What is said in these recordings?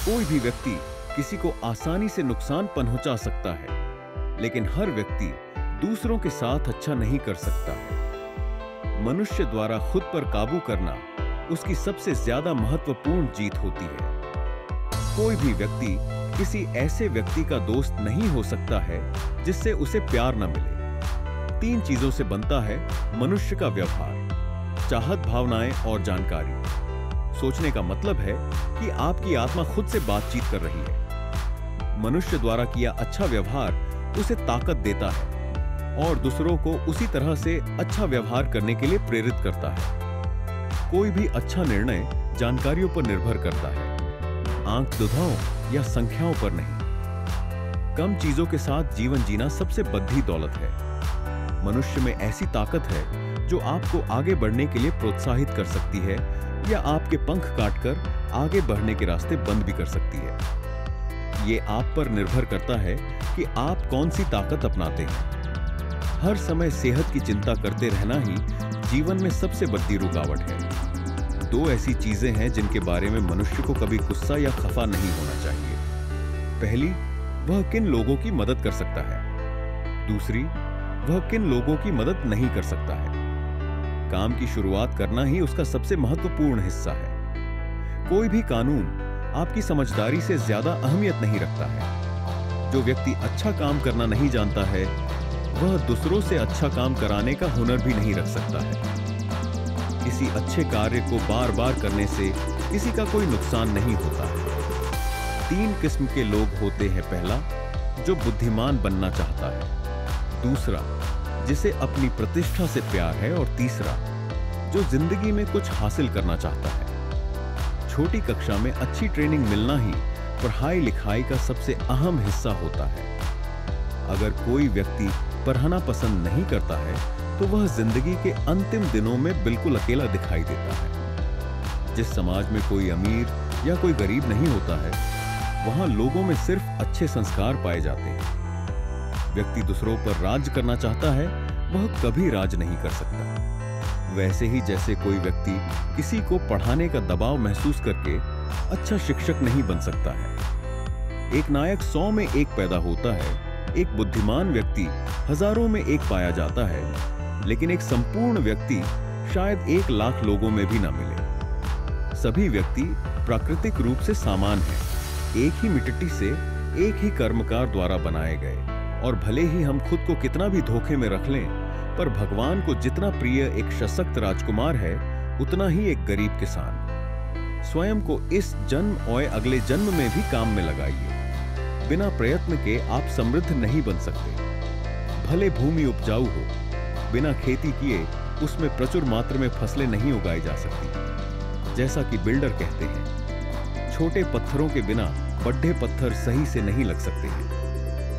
कोई भी व्यक्ति किसी को आसानी से नुकसान पहुंचा सकता है, लेकिन हर व्यक्ति दूसरों के साथ अच्छा नहीं कर सकता है। मनुष्य द्वारा खुद पर काबू करना उसकी सबसे ज्यादा महत्वपूर्ण जीत होती है। कोई भी व्यक्ति किसी ऐसे व्यक्ति का दोस्त नहीं हो सकता है जिससे उसे प्यार न मिले। 3 चीजों से बनता है मनुष्य का व्यवहार: चाहत, भावनाएं और जानकारी। सोचने का मतलब है कि आपकी आत्मा खुद से बातचीत कर रही है। मनुष्य द्वारा किया अच्छा व्यवहार उसे ताकत देता है और दूसरों को उसी तरह से अच्छा व्यवहार करने के लिए प्रेरित करता है। कोई भी अच्छा निर्णय जानकारियों पर निर्भर करता है, आंख दुधाओं या संख्याओं पर नहीं। कम चीजों के साथ जीवन जीना सबसे बड़ी दौलत है। मनुष्य में ऐसी ताकत है जो आपको आगे बढ़ने के लिए प्रोत्साहित कर सकती है या आपके पंख काटकर आगे बढ़ने के रास्ते बंद भी कर सकती है। ये आप पर निर्भर करता है कि आप कौन सी ताकत अपनाते हैं। हर समय सेहत की चिंता करते रहना ही जीवन में सबसे बड़ी रुकावट है। 2 ऐसी चीजें हैं जिनके बारे में मनुष्य को कभी गुस्सा या खफा नहीं होना चाहिए। पहली, वह किन लोगों की मदद कर सकता है। दूसरी, वह किन लोगों की मदद नहीं कर सकता है। काम की शुरुआत करना ही उसका सबसे महत्वपूर्ण हिस्सा है। कोई भी कानून आपकी समझदारी से ज्यादा अहमियत नहीं रखता है। जो व्यक्ति अच्छा काम करना नहीं जानता है, वह दूसरों से अच्छा काम कराने का हुनर भी नहीं रख सकता है। किसी अच्छे कार्य को बार बार करने से किसी का कोई नुकसान नहीं होता है। 3 किस्म के लोग होते हैं। पहला, जो बुद्धिमान बनना चाहता है। दूसरा, जिसे अपनी प्रतिष्ठा से प्यार है। और तीसरा, जो जिंदगी में कुछ हासिल करना चाहता है। छोटी कक्षा में अच्छी ट्रेनिंग मिलना ही पढ़ाई लिखाई का सबसे अहम हिस्सा होता है। अगर कोई व्यक्ति पढ़ना पसंद नहीं करता है तो वह जिंदगी के अंतिम दिनों में बिल्कुल अकेला दिखाई देता है। जिस समाज में कोई अमीर या कोई गरीब नहीं होता है, वहां लोगों में सिर्फ अच्छे संस्कार पाए जाते हैं। व्यक्ति दूसरों पर राज करना चाहता है, वह कभी राज नहीं कर सकता। वैसे ही जैसे कोई व्यक्ति किसी को पढ़ाने का दबाव महसूस करके अच्छा शिक्षक नहीं बन सकता है। एक नायक 100 में 1 पैदा होता है, एक बुद्धिमान व्यक्ति हजारों में 1 पाया जाता है, लेकिन एक संपूर्ण व्यक्ति शायद 1 लाख लोगों में भी ना मिले। सभी व्यक्ति प्राकृतिक रूप से समान हैं, एक ही मिट्टी से एक ही कर्मकार द्वारा बनाए गए। और भले ही हम खुद को कितना भी धोखे में रख लें, पर भगवान को जितना प्रिय एक सशक्त राजकुमार है, उतना ही एक गरीब किसान। स्वयं को इस जन्म और अगले जन्म में भी काम में लगाइए। बिना प्रयत्न के आप समृद्ध नहीं बन सकते। भले भूमि उपजाऊ हो, बिना खेती किए उसमें प्रचुर मात्रा में फसलें नहीं उगाई जा सकती। जैसा कि बिल्डर कहते हैं, छोटे पत्थरों के बिना बड़े पत्थर सही से नहीं लग सकते हैं।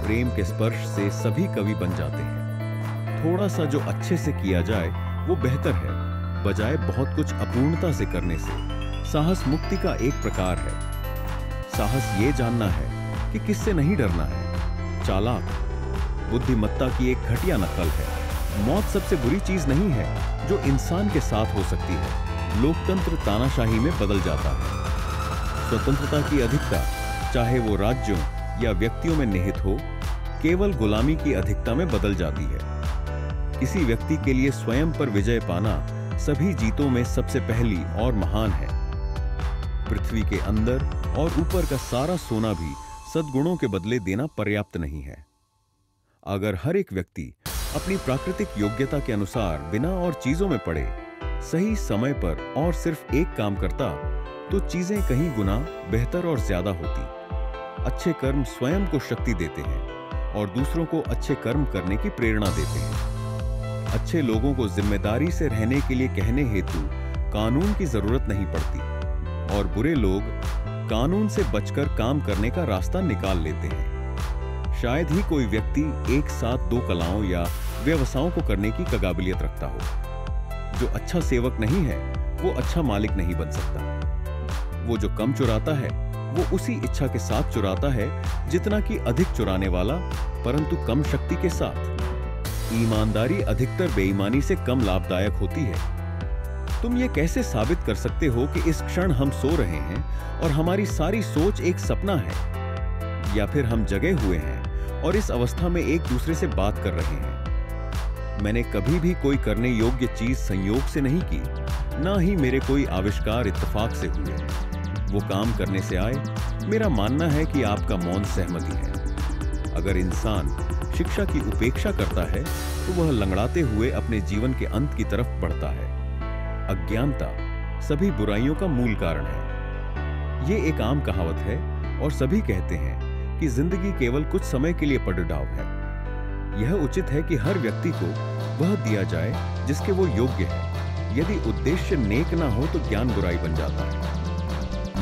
प्रेम के स्पर्श से सभी कवि बन जाते हैं। थोड़ा सा जो अच्छे से किया जाए वो बेहतर है, बजाय बहुत कुछ अपूर्णता से करने से। साहस मुक्ति का एक प्रकार है। साहस ये जानना है कि किससे नहीं डरना है। चालाक बुद्धिमत्ता की एक घटिया नकल है। मौत सबसे बुरी चीज नहीं है जो इंसान के साथ हो सकती है। लोकतंत्र तानाशाही में बदल जाता है। स्वतंत्रता की अधिकता, चाहे वो राज्यों या व्यक्तियों में निहित हो, केवल गुलामी की अधिकता में बदल जाती है। किसी व्यक्ति के लिए स्वयं पर विजय पाना सभी जीतों में सबसे पहली और महान है। पृथ्वी के अंदर और ऊपर का सारा सोना भी सद्गुणों के बदले देना पर्याप्त नहीं है। अगर हर एक व्यक्ति अपनी प्राकृतिक योग्यता के अनुसार बिना और चीजों में पड़े, सही समय पर और सिर्फ एक काम करता, तो चीजें कहीं गुना बेहतर और ज्यादा होती। अच्छे कर्म स्वयं को शक्ति देते हैं और दूसरों को अच्छे कर्म करने की प्रेरणा देते हैं। अच्छे लोगों को जिम्मेदारी से रहने के लिए कहने हेतु कानून की जरूरत नहीं पड़ती और बुरे लोग कानून से बचकर काम करने का रास्ता निकाल लेते हैं। शायद ही कोई व्यक्ति एक साथ 2 कलाओं या व्यवसायों को करने की काबिलियत रखता हो। जो अच्छा सेवक नहीं है, वो अच्छा मालिक नहीं बन सकता। वो जो कम चुराता है, वो उसी इच्छा के साथ चुराता है जितना कि अधिक चुराने वाला, परंतु कम शक्ति के साथ। ईमानदारी अधिकतर बेईमानी से कम लाभदायक होती है। तुम ये कैसे साबित कर सकते हो कि इस क्षण हम सो रहे हैं और हमारी सारी सोच एक सपना है, या फिर हम जगे हुए हैं और इस अवस्था में एक दूसरे से बात कर रहे हैं? मैंने कभी भी कोई करने योग्य चीज संयोग से नहीं की, ना ही मेरे कोई आविष्कार इत्तेफाक से हुए। वो काम करने से आए। मेरा मानना है कि आपका मौन सहमति है। अगर इंसान शिक्षा की उपेक्षा करता है तो वह लंगड़ाते हुए अपने जीवन के अंत की तरफ बढ़ता है। अज्ञानता सभी बुराइयों का मूल कारण है। ये एक आम कहावत है और सभी कहते हैं कि जिंदगी केवल कुछ समय के लिए पड़ाव है। यह उचित है कि हर व्यक्ति को वह दिया जाए जिसके वो योग्य है। यदि उद्देश्य नेक ना हो तो ज्ञान बुराई बन जाता है।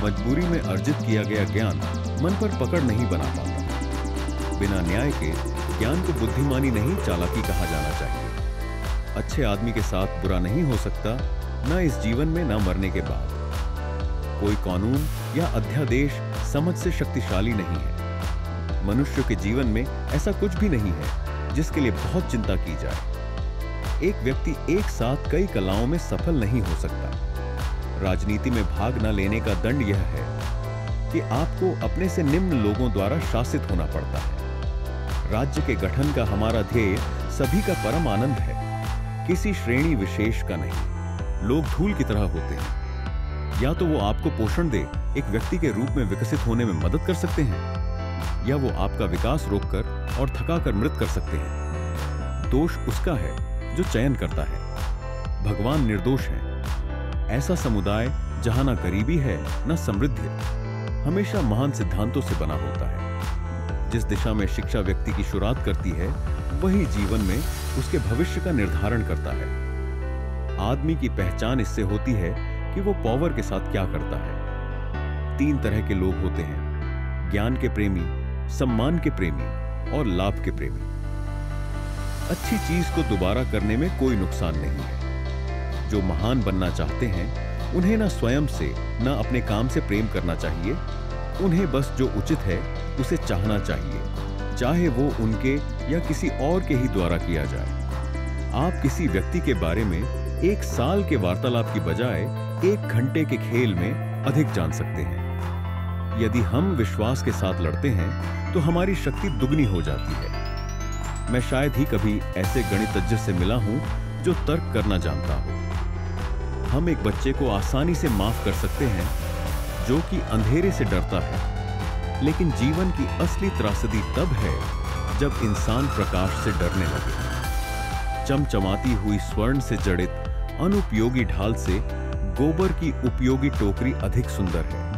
मजबूरी में अर्जित किया गया ज्ञान मन पर पकड़ नहीं बना पाता। बिना न्याय के ज्ञान को बुद्धिमानी नहीं, चालाकी कहा जाना चाहिए। अच्छे आदमी के साथ बुरा नहीं हो सकता, न इस जीवन में न मरने के बाद। कोई कानून या अध्यादेश समझ से शक्तिशाली नहीं है। मनुष्य के जीवन में ऐसा कुछ भी नहीं है जिसके लिए बहुत चिंता की जाए। एक व्यक्ति एक साथ कई कलाओं में सफल नहीं हो सकता। राजनीति में भाग न लेने का दंड यह है कि आपको अपने से निम्न लोगों द्वारा शासित होना पड़ता है। राज्य के गठन का हमारा ध्येय सभी का परम आनंद है, किसी श्रेणी विशेष का नहीं। लोग धूल की तरह होते हैं। या तो वो आपको पोषण दे, एक व्यक्ति के रूप में विकसित होने में मदद कर सकते हैं, या वो आपका विकास रोककर और थकाकर मृत कर सकते हैं। दोष उसका है जो चयन करता है। भगवान निर्दोष हैं। ऐसा समुदाय जहां ना गरीबी है ना समृद्धि, हमेशा महान सिद्धांतों से बना होता है। जिस दिशा में शिक्षा व्यक्ति की शुरुआत करती है, वही जीवन में उसके भविष्य का निर्धारण करता है। आदमी की पहचान इससे होती है कि वो पावर के साथ क्या करता है। 3 तरह के लोग होते हैं: ज्ञान के प्रेमी, सम्मान के प्रेमी और लाभ के प्रेमी। अच्छी चीज को दोबारा करने में कोई नुकसान नहीं है। जो महान बनना चाहते हैं, उन्हें ना स्वयं से ना अपने काम से प्रेम करना चाहिए। उन्हें बस जो उचित है उसे चाहना चाहिए, चाहे वो उनके या किसी और के ही द्वारा किया जाए। आप किसी व्यक्ति के बारे में 1 साल के वार्तालाप की बजाय 1 घंटे के खेल में अधिक जान सकते हैं। यदि हम विश्वास के साथ लड़ते हैं तो हमारी शक्ति दुगनी हो जाती है। मैं शायद ही कभी ऐसे गणितज्ञ से मिला हूं जो तर्क करना जानता हो। हम एक बच्चे को आसानी से माफ कर सकते हैं जो कि अंधेरे से डरता है, लेकिन जीवन की असली त्रासदी तब है जब इंसान प्रकाश से डरने लगे। चमचमाती हुई स्वर्ण से जड़ित अनुपयोगी ढाल से गोबर की उपयोगी टोकरी अधिक सुंदर है।